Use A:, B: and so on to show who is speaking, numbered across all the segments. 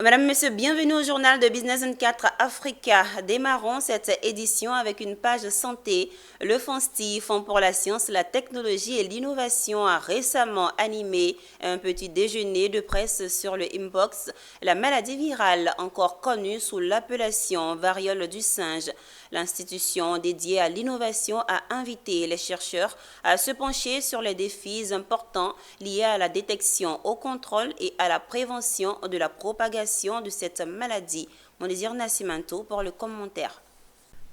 A: Madame, Monsieur, bienvenue au journal de Business 24 Africa. Démarrons cette édition avec une page santé. Le FONSTI, Fonds pour la science, la technologie et l'innovation, a récemment animé un petit déjeuner de presse sur le Mpox, la maladie virale encore connue sous l'appellation variole du singe. L'institution dédiée à l'innovation a invité les chercheurs à se pencher sur les défis importants liés à la détection, au contrôle et à la prévention de la propagation de cette maladie. Monésir Nascimento pour le commentaire.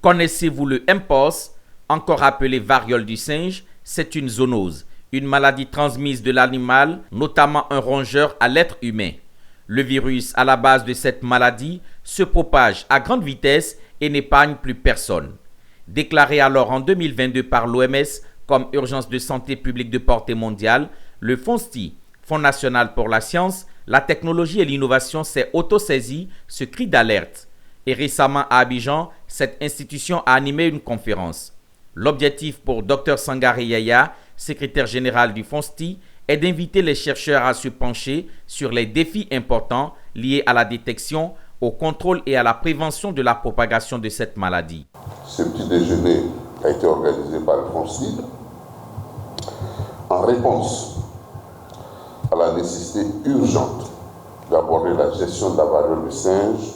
B: Connaissez-vous le Mpox, encore appelé variole du singe? C'est une zoonose, une maladie transmise de l'animal, notamment un rongeur, à l'être humain. Le virus à la base de cette maladie se propage à grande vitesse et n'épargne plus personne. Déclaré alors en 2022 par l'OMS comme urgence de santé publique de portée mondiale, le FONSTI, Fonds national pour la science, la technologie et l'innovation, s'est autosaisi ce cri d'alerte. Et récemment à Abidjan, cette institution a animé une conférence. L'objectif pour Dr Sangaré Yaya, secrétaire général du FONSTI, est d'inviter les chercheurs à se pencher sur les défis importants liés à la détection, au contrôle et à la prévention de la propagation de cette maladie.
C: Ce petit déjeuner a été organisé par le FONSTI en réponse à la nécessité urgente d'aborder la gestion de la variole du singe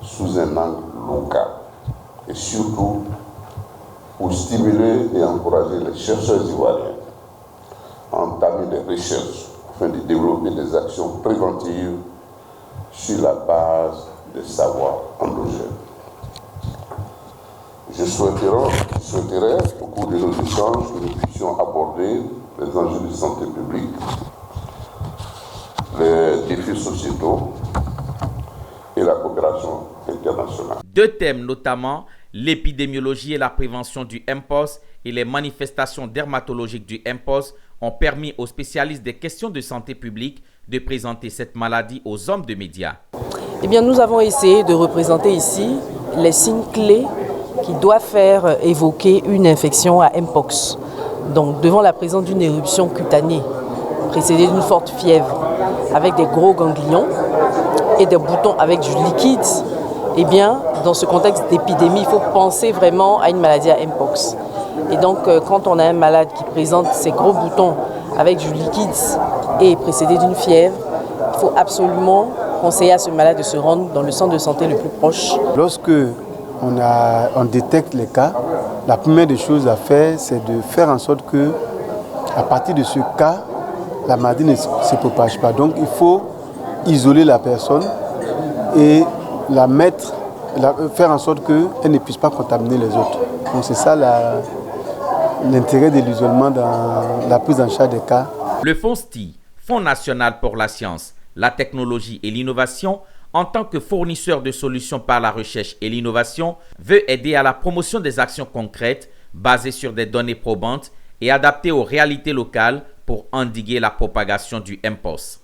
C: sous un angle local et surtout pour stimuler et encourager les chercheurs ivoiriens à entamer des recherches afin de développer des actions préventives sur la base des savoirs endogènes. Je souhaiterais, au cours de nos échanges, que nous puissions aborder les enjeux de santé publique, les défis sociétaux et la coopération internationale.
B: Deux thèmes notamment, l'épidémiologie et la prévention du Mpox et les manifestations dermatologiques du Mpox ont permis aux spécialistes des questions de santé publique de présenter cette maladie aux hommes de médias.
D: Eh bien, nous avons essayé de représenter ici les signes clés qui doivent faire évoquer une infection à Mpox. Donc, devant la présence d'une éruption cutanée, précédée d'une forte fièvre, avec des gros ganglions et des boutons avec du liquide, eh bien, dans ce contexte d'épidémie, il faut penser vraiment à une maladie à Mpox. Et donc, quand on a un malade qui présente ces gros boutons avec du liquide et précédé d'une fièvre, il faut absolument conseiller à ce malade de se rendre dans le centre de santé le plus proche.
E: Lorsque on détecte les cas, la première des choses à faire, c'est de faire en sorte que, à partir de ce cas, la maladie ne se propage pas. Donc il faut isoler la personne et faire en sorte qu'elle ne puisse pas contaminer les autres. Donc c'est ça l'intérêt de l'isolement dans la prise en charge des cas.
B: Le FONSTI, Fonds national pour la science, la technologie et l'innovation, en tant que fournisseur de solutions par la recherche et l'innovation, veut aider à la promotion des actions concrètes basées sur des données probantes et adaptées aux réalités locales pour endiguer la propagation du Mpox.